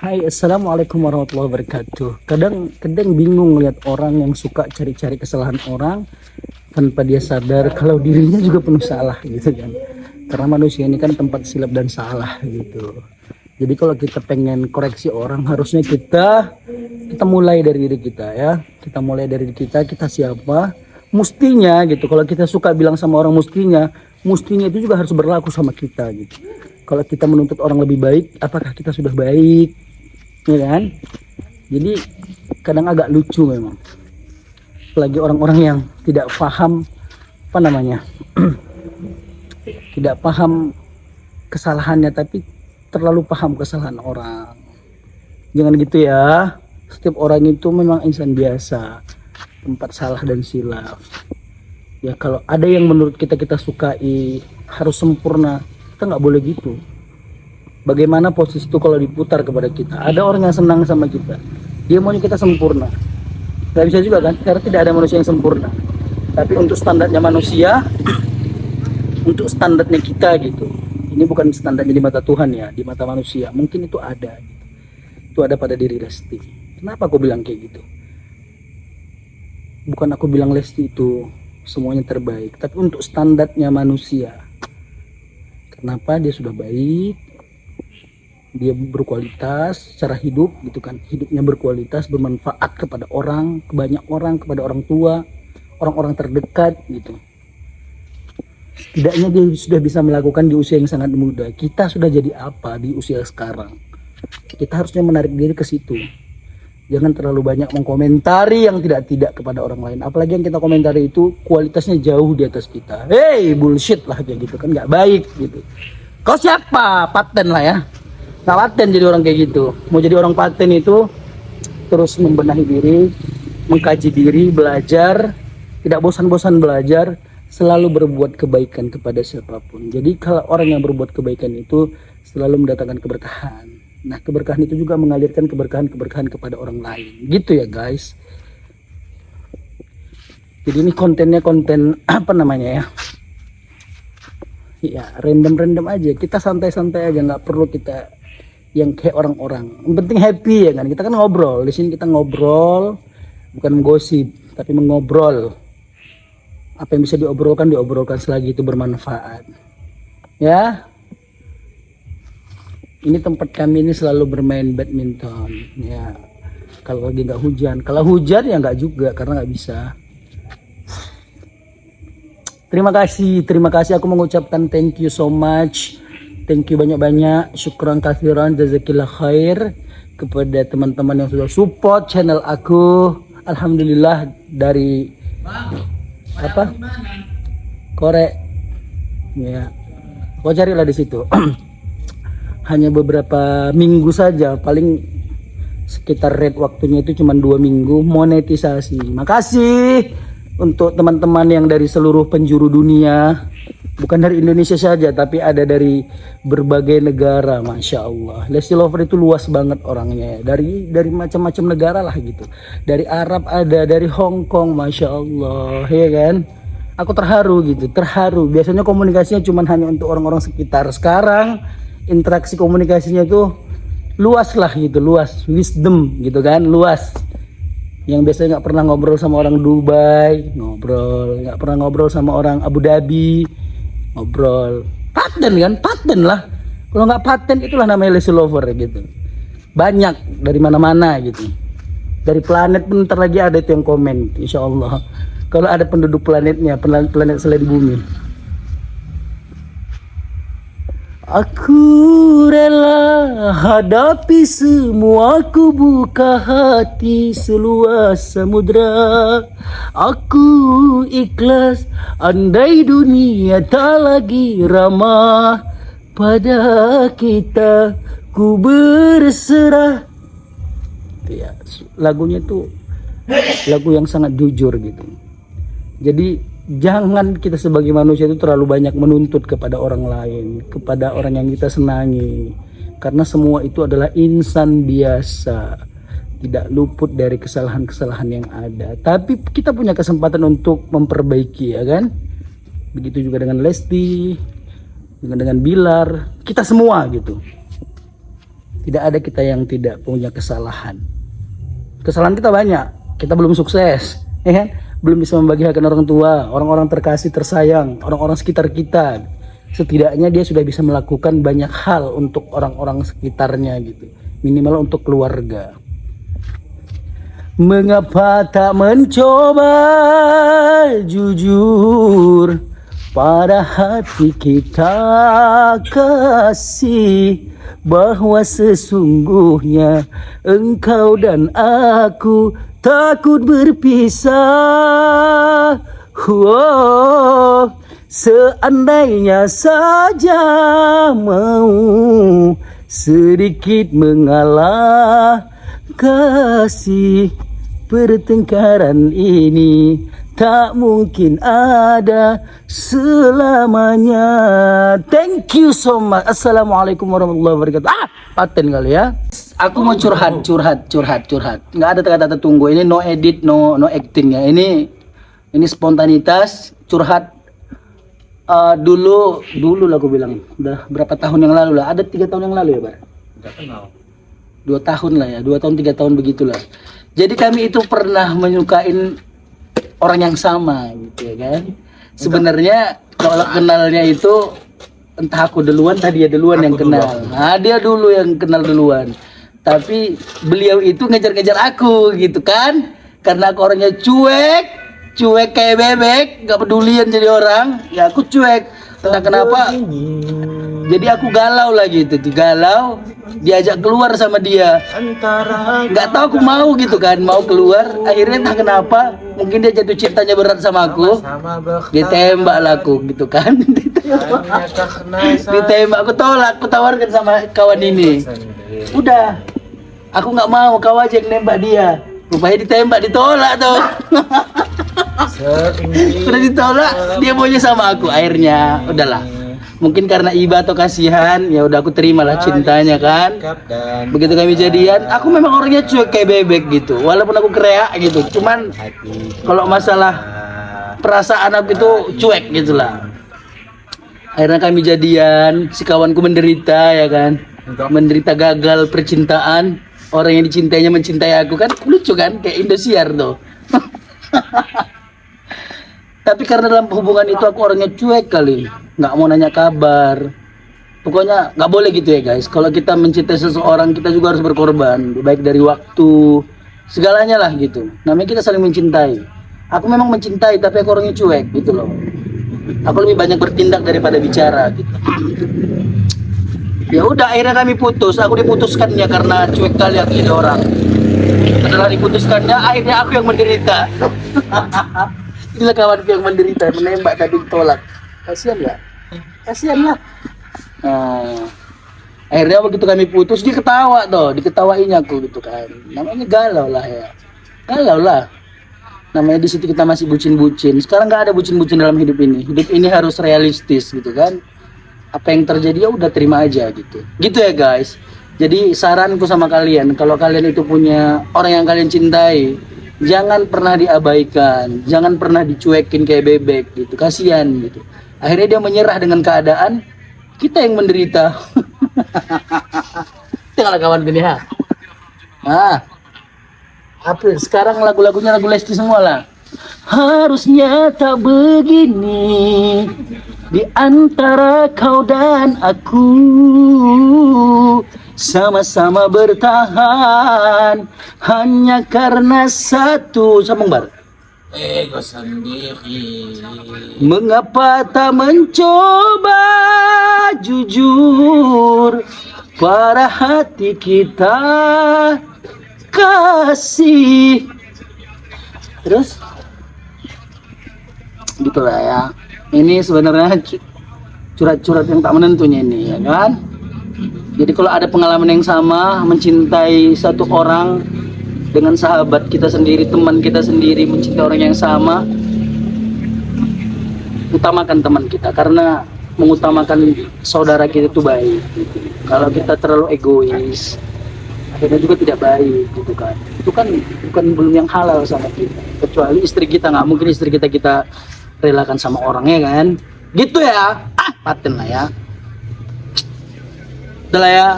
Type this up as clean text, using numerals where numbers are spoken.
Hai, assalamualaikum warahmatullahi wabarakatuh. Kadang bingung lihat orang yang suka cari-cari kesalahan orang tanpa dia sadar kalau dirinya juga penuh salah gitu kan. Karena manusia ini kan tempat silap dan salah gitu. Jadi kalau kita pengen koreksi orang, harusnya kita mulai dari diri kita ya. Kita mulai dari diri kita siapa? Mustinya gitu. Kalau kita suka bilang sama orang mustinya itu juga harus berlaku sama kita gitu. Kalau kita menuntut orang lebih baik, apakah kita sudah baik? Ya kan? Jadi kadang agak lucu memang. Apalagi orang-orang yang tidak paham apa namanya? Tidak paham kesalahannya tapi terlalu paham kesalahan orang. Jangan gitu ya. Setiap orang itu memang insan biasa, tempat salah dan silap. Ya kalau ada yang menurut kita sukai harus sempurna, kita nggak boleh gitu. Bagaimana posisi itu kalau diputar kepada kita? Ada orang yang senang sama kita, dia maunya kita sempurna. Nggak bisa juga kan, karena tidak ada manusia yang sempurna. Tapi untuk standarnya manusia, untuk standarnya kita gitu, ini bukan standarnya di mata Tuhan ya, di mata manusia. Mungkin itu ada gitu. Itu ada pada diri Lesti. Kenapa aku bilang kayak gitu? Bukan aku bilang Lesti itu semuanya terbaik, tapi untuk standarnya manusia. Kenapa dia sudah baik, dia berkualitas secara hidup gitu kan, hidupnya berkualitas, bermanfaat kepada orang, ke banyak orang, kepada orang tua, orang-orang terdekat gitu. Setidaknya dia sudah bisa melakukan di usia yang sangat muda. Kita sudah jadi apa di usia sekarang? Kita harusnya menarik diri ke situ. Jangan terlalu banyak mengkomentari yang tidak kepada orang lain. Apalagi yang kita komentari itu kualitasnya jauh di atas kita. Hey, bullshit lah kayak gitu kan, nggak baik gitu. Kau siapa? Paten lah ya. Nggak paten jadi orang kayak gitu. Mau jadi orang paten itu terus membenahi diri, mengkaji diri, belajar, tidak bosan-bosan belajar, selalu berbuat kebaikan kepada siapapun. Jadi kalau orang yang berbuat kebaikan itu selalu mendatangkan keberkahan. Nah, keberkahan itu juga mengalirkan keberkahan kepada orang lain. Gitu ya, guys. Jadi ini kontennya konten apa namanya ya? Ya, random aja. Kita santai-santai aja, nggak perlu kita yang kayak orang-orang. Yang penting happy ya kan. Kita kan ngobrol. Di sini kita ngobrol, bukan menggosip, tapi mengobrol. Apa yang bisa diobrolkan selagi itu bermanfaat. Ya. Ini tempat kami ini selalu bermain badminton ya. Kalau lagi nggak hujan, kalau hujan ya nggak juga karena nggak bisa. Terima kasih aku mengucapkan thank you so much, thank you banyak-banyak, syukran kathiran, jazakillah khair kepada teman-teman yang sudah support channel aku. Alhamdulillah dari apa korek ya, kau carilah di situ. Hanya beberapa minggu saja, paling sekitar rate waktunya itu cuma 2 minggu monetisasi. Makasih untuk teman-teman yang dari seluruh penjuru dunia, bukan dari Indonesia saja tapi ada dari berbagai negara. Masya Allah, Lesti Lover itu luas banget orangnya, dari macam-macam negara lah gitu. Dari Arab ada, dari Hong Kong, Masya Allah ya kan. Aku terharu gitu, terharu. Biasanya komunikasinya cuma hanya untuk orang-orang sekitar. Sekarang interaksi komunikasinya itu luas lah gitu, luas, wisdom gitu kan, luas. Yang biasanya nggak pernah ngobrol sama orang Dubai, ngobrol, nggak pernah ngobrol sama orang Abu Dhabi, ngobrol. Paten kan, paten lah. Kalau nggak paten itulah namanya Lesti Lover gitu. Banyak dari mana-mana gitu. Dari planet pun ntar lagi ada itu yang komen, insya Allah. Kalau ada penduduk planetnya, planet selain bumi. Aku rela hadapi semua, aku buka hati seluas samudra. Aku ikhlas andai dunia tak lagi ramah pada kita, ku berserah. Ya, lagunya tuh lagu yang sangat jujur gitu. Jadi jangan kita sebagai manusia itu terlalu banyak menuntut kepada orang lain, kepada orang yang kita senangi. Karena semua itu adalah insan biasa, tidak luput dari kesalahan-kesalahan yang ada. Tapi kita punya kesempatan untuk memperbaiki ya kan. Begitu juga dengan Lesti, dengan Bilar, kita semua gitu. Tidak ada kita yang tidak punya kesalahan. Kesalahan kita banyak. Kita belum sukses, ya kan? Belum bisa membahagiakan orang tua, orang-orang terkasih, tersayang, orang-orang sekitar kita. Setidaknya dia sudah bisa melakukan banyak hal untuk orang-orang sekitarnya gitu. Minimal untuk keluarga. Mengapa tak mencoba jujur pada hati kita kasih, bahwa sesungguhnya engkau dan aku takut berpisah. Seandainya saja mau sedikit mengalah kasih, pertengkaran ini tak mungkin ada selamanya. Thank you so much. Assalamualaikum warahmatullahi wabarakatuh. Paten kali ya. Aku mau curhat. Nggak ada kata-kata tunggu. Ini no edit, no acting ya. Ini spontanitas, curhat. Dulu lah aku bilang. Udah berapa tahun yang lalu lah. Ada 3 tahun yang lalu ya, Bar? Udah kenal. 2 tahun lah ya. 2 tahun 3 tahun begitulah. Jadi kami itu pernah menyukain orang yang sama gitu ya kan. Sebenarnya kalau kenalnya itu entah aku duluan, tadi dia duluan yang kenal. Nah, dia dulu yang kenal duluan. Tapi beliau itu ngejar-ngejar aku gitu kan. Karena aku orangnya cuek kayak bebek, gak pedulian jadi orang. Ya aku cuek. Entah kenapa. Jadi aku galau lagi itu, digalau, diajak keluar sama dia. Nggak tahu aku mau gitu kan, mau keluar. Akhirnya entah kenapa, mungkin dia jatuh cintanya berat sama aku. Ditembak lah aku gitu kan. Ditembak, aku tolak, aku tawarkan sama kawan ini. Udah, aku nggak mau, kau aja yang nembak dia. Rupanya ditolak tuh. Udah ditolak, dia maunya sama aku. Akhirnya, udahlah. Mungkin karena iba atau kasihan, ya udah aku terimalah cintanya kan. Begitu kami jadian, aku memang orangnya cuek kayak bebek gitu. Walaupun aku kreak gitu, cuman kalau masalah perasaan aku itu cuek gitulah. Akhirnya kami jadian, si kawanku menderita ya kan. Menderita gagal percintaan. Orang yang dicintainya mencintai aku kan, lucu kan, kayak Indosiar tuh. Tapi karena dalam hubungan itu aku orangnya cuek kali, nggak mau nanya kabar. Pokoknya nggak boleh gitu ya guys. Kalau kita mencintai seseorang, kita juga harus berkorban, baik dari waktu, segalanya lah gitu. Namanya kita saling mencintai. Aku memang mencintai, tapi aku orangnya cuek gitu loh. Aku lebih banyak bertindak daripada bicara gitu. Ya udah, akhirnya kami putus. Aku diputuskannya karena cuek kali aku jadi orang. Setelah diputuskannya, akhirnya aku yang menderita. Inilah kawanku yang menderita, menembak tapi ditolak. Kasihan ya? Kasihan lah. Nah, akhirnya begitu kami putus, dia ketawa tuh, diketawain aku gitu kan. Namanya galau lah ya. Galau lah. Namanya di situ kita masih bucin-bucin. Sekarang nggak ada bucin-bucin dalam hidup ini. Hidup ini harus realistis gitu kan. Apa yang terjadi ya udah terima aja gitu. Gitu ya guys. Jadi saranku sama kalian, kalau kalian itu punya orang yang kalian cintai, jangan pernah diabaikan, jangan pernah dicuekin kayak bebek gitu, kasihan gitu. Akhirnya dia menyerah dengan keadaan, kita yang menderita. Tengoklah kawan gini ha. Nah, apa sekarang lagu-lagunya lagu Lesti semua lah. Harusnya tak begini di antara kau dan aku, sama-sama bertahan hanya karena satu, sambung bar, ego sendiri. Mengapa tak mencoba jujur pada hati kita kasih. Terus gitulah ya. Ini sebenarnya curhat-curhat yang tak menentunya ini ya kan. Jadi kalau ada pengalaman yang sama, mencintai satu orang dengan sahabat kita sendiri, teman kita sendiri, mencintai orang yang sama, utamakan teman kita, karena mengutamakan saudara kita itu baik gitu. Kalau kita terlalu egois, akhirnya juga tidak baik gitu kan. Itu kan bukan belum yang halal sama kita, kecuali istri kita. Nggak mungkin istri kita relakan sama orangnya kan gitu ya. Paten lah ya. Udah lah ya.